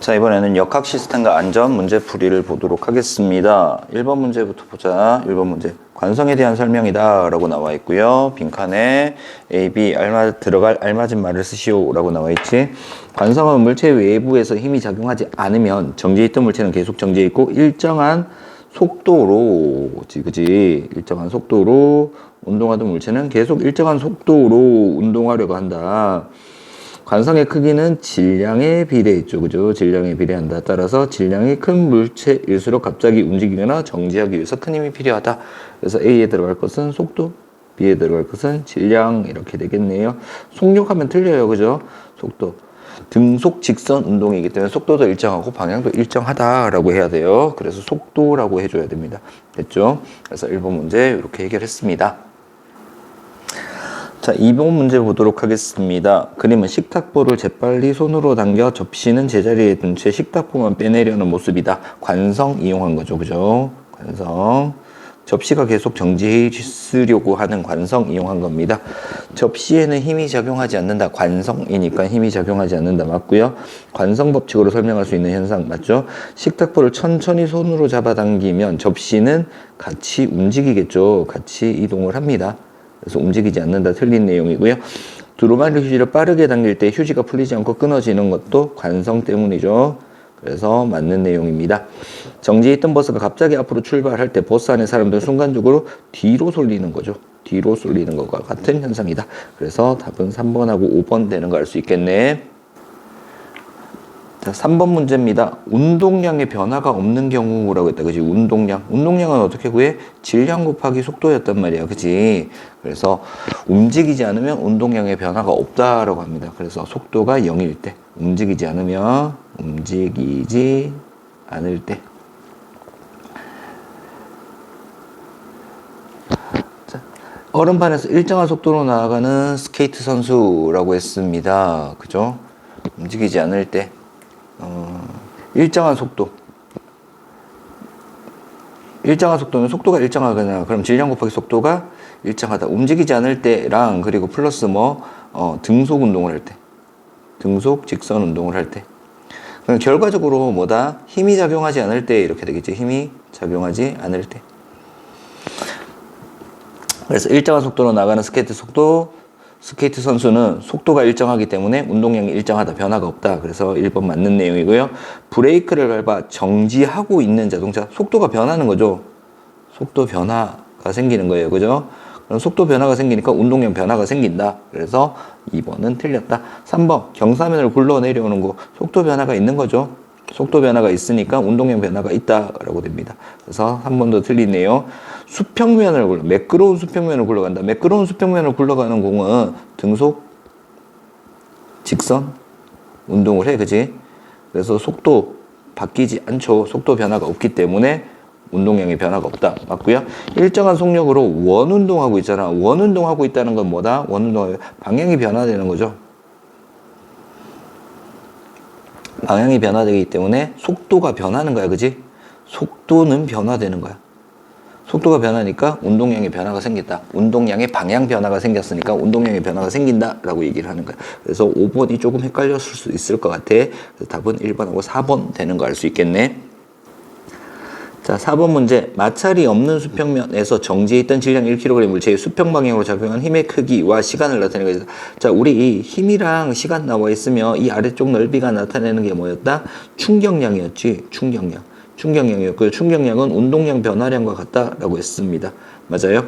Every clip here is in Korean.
자, 이번에는 역학 시스템과 안전 문제 풀이를 보도록 하겠습니다. 1번 문제부터 보자. 1번 문제. 관성에 대한 설명이다 라고 나와 있고요. 빈칸에 A, B 들어갈 알맞은 말을 쓰시오 라고 나와 있지. 관성은 물체 외부에서 힘이 작용하지 않으면 정지해 있던 물체는 계속 정지해 있고 일정한 속도로 그지? 일정한 속도로 운동하던 물체는 계속 일정한 속도로 운동하려고 한다. 관성의 크기는 질량에 비례했죠. 그죠? 질량에 비례한다. 따라서 질량이 큰 물체일수록 갑자기 움직이거나 정지하기 위해서 큰 힘이 필요하다. 그래서 A에 들어갈 것은 속도, B에 들어갈 것은 질량 이렇게 되겠네요. 속력하면 틀려요. 그죠? 속도. 등속 직선 운동이기 때문에 속도도 일정하고 방향도 일정하다라고 해야 돼요. 그래서 속도라고 해줘야 됩니다. 됐죠? 그래서 1번 문제 이렇게 해결했습니다. 자, 2번 문제 보도록 하겠습니다. 그림은 식탁보를 재빨리 손으로 당겨 접시는 제자리에 둔 채 식탁보만 빼내려는 모습이다. 관성 이용한 거죠. 그죠? 관성. 접시가 계속 정지해 있으려고 하는 관성 이용한 겁니다. 접시에는 힘이 작용하지 않는다. 관성이니까 힘이 작용하지 않는다. 맞고요. 관성 법칙으로 설명할 수 있는 현상 맞죠? 식탁보를 천천히 손으로 잡아당기면 접시는 같이 움직이겠죠. 같이 이동을 합니다. 그래서 움직이지 않는다. 틀린 내용이고요. 두루마리 휴지를 빠르게 당길 때 휴지가 풀리지 않고 끊어지는 것도 관성 때문이죠. 그래서 맞는 내용입니다. 정지해 있던 버스가 갑자기 앞으로 출발할 때 버스 안에 사람들은 순간적으로 뒤로 쏠리는 거죠. 뒤로 쏠리는 것과 같은 현상이다. 그래서 답은 3번하고 5번 되는 거 알 수 있겠네. 자, 3번 문제입니다. 운동량의 변화가 없는 경우라고 했다. 그지? 운동량. 운동량은 어떻게 구해? 질량 곱하기 속도였단 말이야. 그지? 그래서 움직이지 않으면 운동량의 변화가 없다라고 합니다. 그래서 속도가 0일 때. 움직이지 않으면, 움직이지 않을 때. 자, 얼음판에서 일정한 속도로 나아가는 스케이트 선수라고 했습니다. 그죠? 움직이지 않을 때. 일정한 속도. 일정한 속도는 속도가 일정하거나 그럼 질량 곱하기 속도가 일정하다. 움직이지 않을 때랑 그리고 플러스 등속 운동을 할 때. 등속 직선 운동을 할 때. 그럼 결과적으로 뭐다? 힘이 작용하지 않을 때 이렇게 되겠죠. 힘이 작용하지 않을 때. 그래서 일정한 속도로 나가는 스케이트 선수는 속도가 일정하기 때문에 운동량이 일정하다. 변화가 없다. 그래서 1번 맞는 내용이고요. 브레이크를 밟아 정지하고 있는 자동차. 속도가 변하는 거죠. 속도 변화가 생기는 거예요. 그죠? 그럼 속도 변화가 생기니까 운동량 변화가 생긴다. 그래서 2번은 틀렸다. 3번 경사면을 굴러 내려오는 거. 속도 변화가 있는 거죠. 속도 변화가 있으니까 운동량 변화가 있다라고 됩니다. 그래서 3번도 틀리네요. 매끄러운 수평면을 굴러간다. 매끄러운 수평면을 굴러가는 공은 등속, 직선, 운동을 해. 그지? 그래서 속도 바뀌지 않죠. 속도 변화가 없기 때문에 운동량의 변화가 없다. 맞고요. 일정한 속력으로 원 운동하고 있잖아. 원 운동하고 있다는 건 뭐다? 원 운동하고 방향이 변화되는 거죠. 방향이 변화되기 때문에 속도가 변하는 거야. 그지? 속도는 변화되는 거야. 속도가 변하니까 운동량의 변화가 생겼다. 운동량의 방향 변화가 생겼으니까 운동량의 변화가 생긴다라고 얘기를 하는 거야. 그래서 5번이 조금 헷갈렸을 수 있을 것 같아. 그래서 답은 1번하고 4번 되는 거 알 수 있겠네. 자, 4번 문제. 마찰이 없는 수평면에서 정지해 있던 질량 1kg 물체의 수평 방향으로 작용한 힘의 크기와 시간을 나타내는 거죠. 자, 우리 이 힘이랑 시간 나와 있으면 이 아래쪽 넓이가 나타내는 게 뭐였다? 충격량이었지. 충격량이었고요. 충격량은 운동량 변화량과 같다라고 했습니다. 맞아요?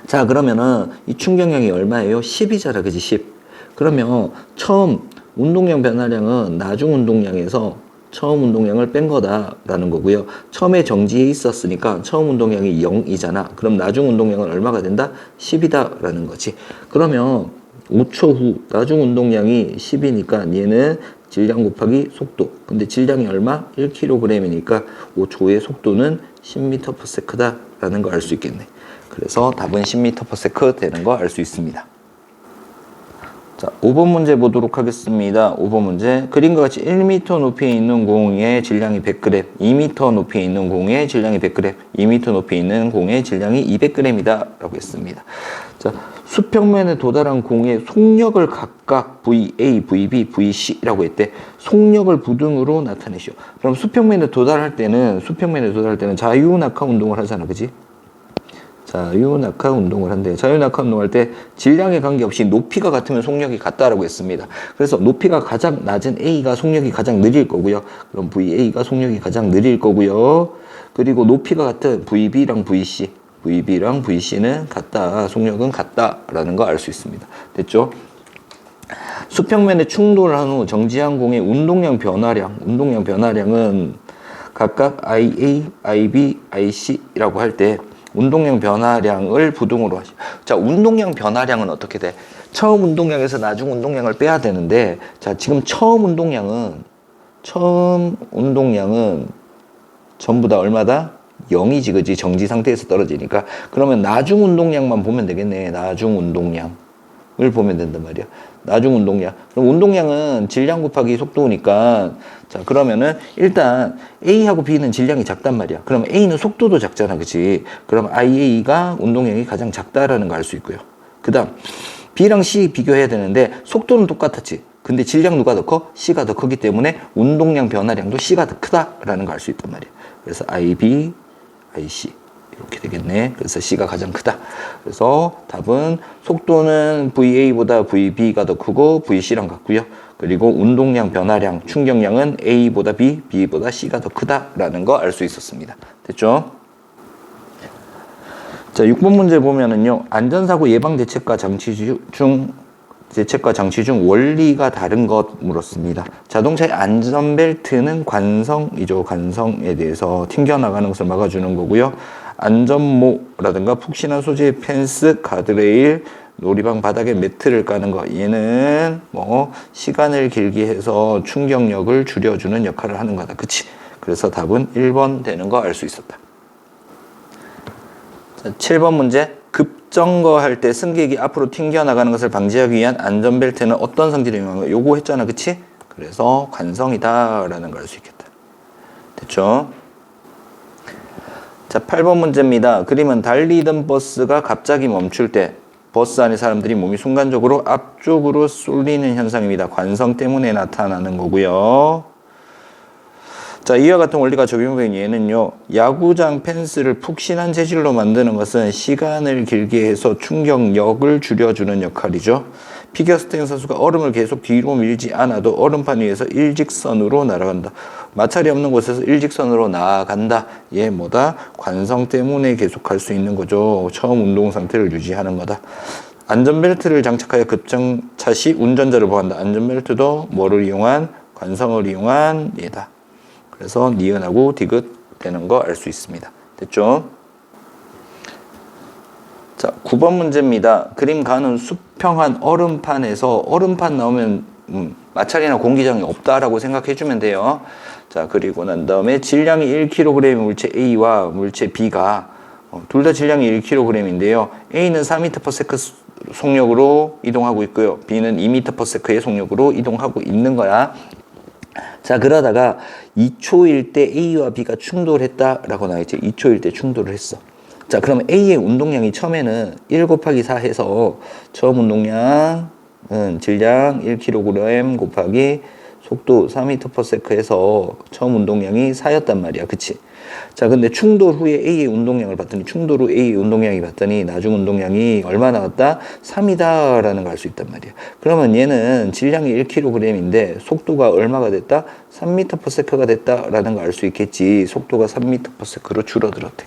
자, 그러면은 이 충격량이 얼마예요? 10이잖아. 그지? 10. 그러면 처음 운동량 변화량은 나중 운동량에서 처음 운동량을 뺀 거다라는 거고요. 처음에 정지해 있었으니까 처음 운동량이 0이잖아. 그럼 나중 운동량은 얼마가 된다? 10이다라는 거지. 그러면 5초 후 나중 운동량이 10이니까 얘는 질량 곱하기 속도. 근데 질량이 얼마? 1kg이니까 5초의 속도는 10m/s다라는 걸 알 수 있겠네. 그래서 답은 10m/s 되는 거 알 수 있습니다. 자, 5번 문제 보도록 하겠습니다. 5번 문제. 그림과 같이 1m 높이에 있는 공의 질량이 100g, 2m 높이에 있는 공의 질량이 100g, 2m 높이에 있는 공의 질량이 200g이다. 라고 했습니다. 자, 수평면에 도달한 공의 속력을 각각 VA, VB, VC라고 했대. 속력을 부등으로 나타내시오. 그럼 수평면에 도달할 때는 자유낙하 운동을 하잖아. 그지? 자유낙하 운동을 한대요. 자유낙하 운동할 때 질량에 관계없이 높이가 같으면 속력이 같다라고 했습니다. 그래서 높이가 가장 낮은 A가 속력이 가장 느릴 거고요. 그럼 VA가 속력이 가장 느릴 거고요. 그리고 높이가 같은 VB랑 VC는 같다. 속력은 같다라는 거 알 수 있습니다. 됐죠? 수평면에 충돌을 한 후 정지한 공의 운동량 변화량은 각각 IA, IB, IC라고 할 때 운동량 변화량을 부등으로 하시. 자, 운동량 변화량은 어떻게 돼? 처음 운동량에서 나중 운동량을 빼야 되는데, 자, 지금 처음 운동량은 전부 다 얼마다? 0이지, 그지? 정지 상태에서 떨어지니까. 그러면 나중 운동량만 보면 되겠네. 나중 운동량을 보면 된단 말이야. 나중 운동량. 그럼 운동량은 질량 곱하기 속도니까, 자, 그러면은 일단 A하고 B는 질량이 작단 말이야. 그럼 A는 속도도 작잖아. 그치? 그럼 IA가 운동량이 가장 작다라는 거 알 수 있고요. 그 다음, B랑 C 비교해야 되는데, 속도는 똑같았지. 근데 질량 누가 더 커? C가 더 크기 때문에 운동량 변화량도 C가 더 크다라는 거 알 수 있단 말이야. 그래서 IB, IC. 이렇게 되겠네. 그래서 C가 가장 크다. 그래서 답은 속도는 VA보다 VB가 더 크고 VC랑 같고요. 그리고 운동량 변화량, 충격량은 A보다 B, B보다 C가 더 크다라는 거 알 수 있었습니다. 됐죠? 자, 6번 문제 보면은요. 안전사고 예방 대책과 장치 중 원리가 다른 것 물었습니다. 자동차의 안전벨트는 관성이죠. 관성에 대해서 튕겨나가는 것을 막아주는 거고요. 안전모라든가 푹신한 소재의 펜스, 가드레일, 놀이방 바닥에 매트를 까는 거. 얘는 뭐 시간을 길게 해서 충격력을 줄여주는 역할을 하는 거다. 그치? 그래서 답은 1번 되는 거 알 수 있었다. 자, 7번 문제. 급정거할 때 승객이 앞으로 튕겨나가는 것을 방지하기 위한 안전벨트는 어떤 성질을 이용하는 거야? 요거 했잖아. 그치? 그래서 관성이다 라는 걸 알 수 있겠다. 됐죠? 자, 8번 문제입니다. 그림은 달리던 버스가 갑자기 멈출 때 버스 안의 사람들이 몸이 순간적으로 앞쪽으로 쏠리는 현상입니다. 관성 때문에 나타나는 거고요. 자, 이와 같은 원리가 적용된 예는요. 야구장 펜스를 푹신한 재질로 만드는 것은 시간을 길게 해서 충격력을 줄여주는 역할이죠. 피겨스케이팅 선수가 얼음을 계속 뒤로 밀지 않아도 얼음판 위에서 일직선으로 날아간다. 마찰이 없는 곳에서 일직선으로 나아간다. 얘 뭐다? 관성 때문에 계속 갈 수 있는 거죠. 처음 운동 상태를 유지하는 거다. 안전벨트를 장착하여 급정차 시 운전자를 보호한다. 안전벨트도 뭐를 이용한? 관성을 이용한 얘다. 그래서 니은하고 디귿 되는 거 알 수 있습니다. 됐죠? 자, 9번 문제입니다. 그림 가는 수평한 얼음판에서 얼음판 나오면 마찰이나 공기장이 없다라고 생각해 주면 돼요. 자, 그리고 난 다음에 질량이 1kg의 물체 A와 물체 B가 둘 다 질량이 1kg인데요. A는 4m/s 속력으로 이동하고 있고요. B는 2m/s의 속력으로 이동하고 있는 거야. 자, 그러다가 2초일 때 A와 B가 충돌했다라고 나와있지. 2초일 때 충돌을 했어. 자, 그러면 A의 운동량이 처음에는 1 곱하기 4 해서 처음 운동량은 질량 1kg 곱하기 속도 4m/s 해서 처음 운동량이 4였단 말이야. 그치? 자, 근데 충돌 후에 A의 운동량을 봤더니 나중 운동량이 얼마 나왔다? 3이다라는 걸 알 수 있단 말이야. 그러면 얘는 질량이 1kg인데 속도가 얼마가 됐다? 3m/s가 됐다라는 걸 알 수 있겠지. 속도가 3m/s로 줄어들었대.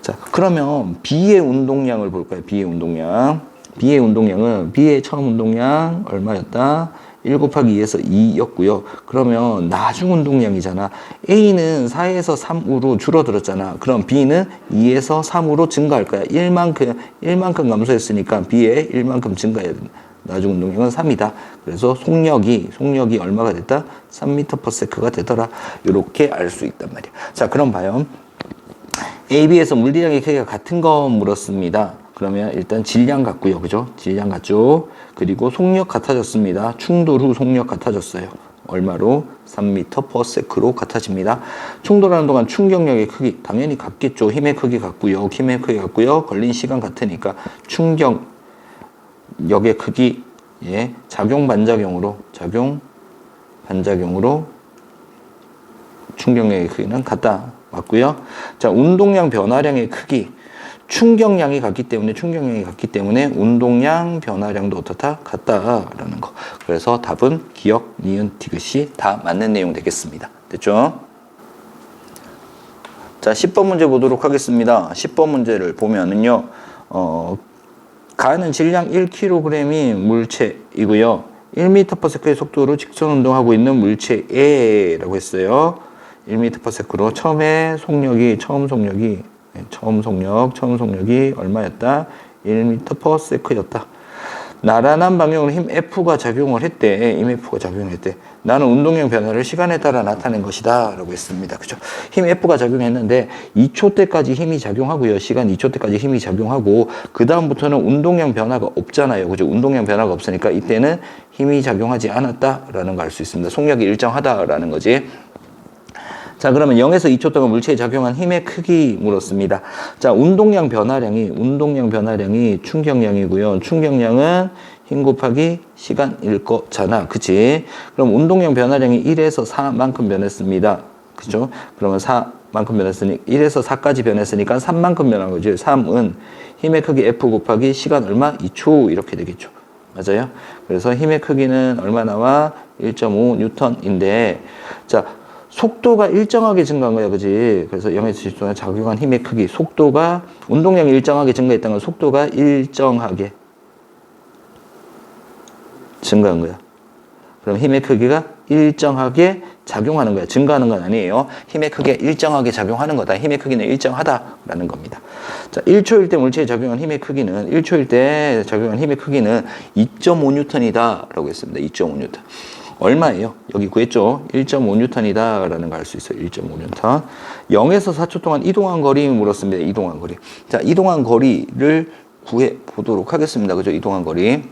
자, 그러면 B의 운동량을 볼까요? B의 운동량은 B의 처음 운동량 얼마였다? 1 곱하기 2에서 2였고요. 그러면 나중 운동량이잖아. A는 4에서 3으로 줄어들었잖아. 그럼 B는 2에서 3으로 증가할 거야. 1만큼 감소했으니까 B의 1만큼 증가해야 된다. 나중 운동량은 3이다. 그래서 속력이 얼마가 됐다? 3m/s가 되더라. 이렇게 알 수 있단 말이야. 자, 그럼 봐요. A, B에서 물리량의 크기가 같은 거 물었습니다. 그러면 일단 질량 같고요. 그죠? 질량 같죠? 그 그리고 속력 같아졌습니다. 충돌 후 속력 같아졌어요. 얼마로? 3m/s로 같아집니다. 충돌하는 동안 충격력의 크기 당연히 같겠죠. 힘의 크기 같고요. 힘의 크기 같고요. 걸린 시간 같으니까 충격력의 크기 작용 반작용으로 충격력의 크기는 같다. 맞고요. 자, 운동량 변화량의 크기 충격량이 같기 때문에 운동량 변화량도 어떻다? 같다라는 거. 그래서 답은 기억, 니은, 디귿이 다 맞는 내용 되겠습니다. 됐죠? 자, 10번 문제 보도록 하겠습니다. 10번 문제를 보면은요, 가는 질량 1kg이 물체이고요. 1m/s의 속도로 직선 운동하고 있는 물체에라고 했어요. 1m/s로 처음 속력이 얼마였다? 1m/s였다. 나란한 방향으로 힘 F가 작용을 했대. 나는 운동량 변화를 시간에 따라 나타낸 것이다. 라고 했습니다. 그죠? 힘 F가 작용했는데 2초 때까지 힘이 작용하고요. 시간 2초 때까지 힘이 작용하고 그 다음부터는 운동량 변화가 없잖아요. 그죠? 운동량 변화가 없으니까 이때는 힘이 작용하지 않았다라는 걸 알 수 있습니다. 속력이 일정하다라는 거지. 자, 그러면 0에서 2초 동안 물체에 작용한 힘의 크기 물었습니다. 자, 운동량 변화량이 충격량이고요. 충격량은 힘 곱하기 시간일 거잖아. 그치? 그럼 운동량 변화량이 1에서 4만큼 변했습니다. 그죠? 그러면 4만큼 변했으니 1에서 4까지 변했으니까 3만큼 변한 거죠. 3은 힘의 크기 F 곱하기 시간 얼마? 2초 이렇게 되겠죠. 맞아요? 그래서 힘의 크기는 얼마 나와? 1.5 뉴턴인데 자, 속도가 일정하게 증가한 거야, 그지? 그래서 0에서 10초 동안 작용한 힘의 크기, 속도가, 운동량이 일정하게 증가했다는 건 속도가 일정하게 증가한 거야. 그럼 힘의 크기가 일정하게 작용하는 거야. 증가하는 건 아니에요. 힘의 크기가 일정하게 작용하는 거다. 힘의 크기는 일정하다라는 겁니다. 자, 1초일 때 물체에 작용한 힘의 크기는 2.5뉴턴이다 라고 했습니다. 2.5뉴턴. 얼마예요? 여기 구했죠? 1.5뉴턴이다 라는 걸 알 수 있어요. 1.5뉴턴. 0에서 4초 동안 이동한 거리 물었습니다. 이동한 거리. 자, 이동한 거리를 구해 보도록 하겠습니다. 그죠? 이동한 거리.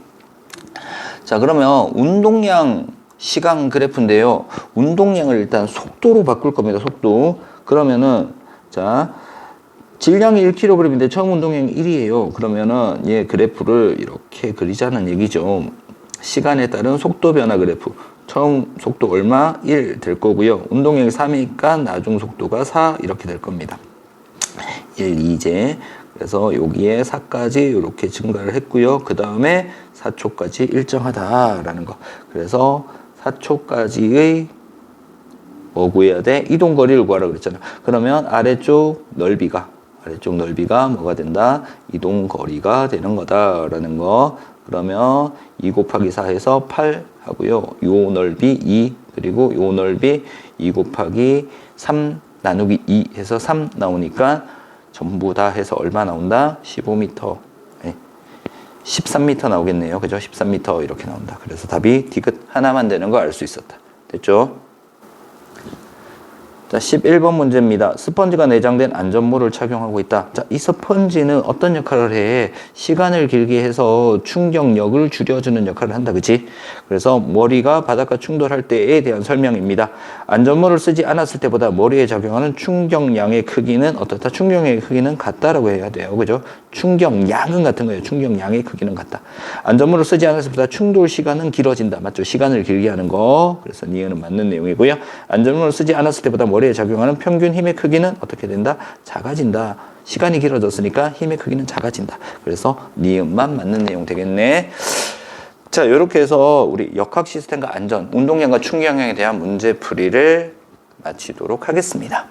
자, 그러면 운동량 시간 그래프인데요. 운동량을 일단 속도로 바꿀 겁니다. 속도. 그러면은, 자, 질량이 1kg인데 처음 운동량이 1이에요. 그러면은 얘 그래프를 이렇게 그리자는 얘기죠. 시간에 따른 속도 변화 그래프. 처음 속도 얼마? 1 될 거고요. 운동량이 3이니까 나중 속도가 4 이렇게 될 겁니다. 1, 2제. 그래서 여기에 4까지 이렇게 증가를 했고요. 그 다음에 4초까지 일정하다라는 거. 그래서 4초까지의 뭐 구해야 돼? 이동 거리를 구하라 그랬잖아. 그러면 아래쪽 넓이가 뭐가 된다? 이동 거리가 되는 거다라는 거. 그러면 2 곱하기 4 해서 8 하고요. 요 넓이 2 그리고 요 넓이 2 곱하기 3 나누기 2 해서 3 나오니까 전부 다 해서 얼마 나온다? 15m. 13m 나오겠네요. 그죠? 13m 이렇게 나온다. 그래서 답이 디귿 하나만 되는 거 알 수 있었다. 됐죠? 자, 11번 문제입니다. 스펀지가 내장된 안전모를 착용하고 있다. 자, 이 스펀지는 어떤 역할을 해? 시간을 길게 해서 충격력을 줄여주는 역할을 한다. 그치? 그래서 머리가 바닥과 충돌할 때에 대한 설명입니다. 안전모를 쓰지 않았을 때보다 머리에 작용하는 충격량의 크기는 어떻다? 충격량의 크기는 같다라고 해야 돼요. 그죠? 충격량은 같은 거예요. 충격량의 크기는 같다. 안전모를 쓰지 않았을 때보다 충돌 시간은 길어진다. 맞죠? 시간을 길게 하는 거. 그래서 니은은 맞는 내용이고요. 안전모를 쓰지 않았을 때보다 머리에 작용하는 평균 힘의 크기는 어떻게 된다? 작아진다. 시간이 길어졌으니까 힘의 크기는 작아진다. 그래서 니은만 맞는 내용 되겠네. 자, 이렇게 해서 우리 역학 시스템과 안전, 운동량과 충격량에 대한 문제 풀이를 마치도록 하겠습니다.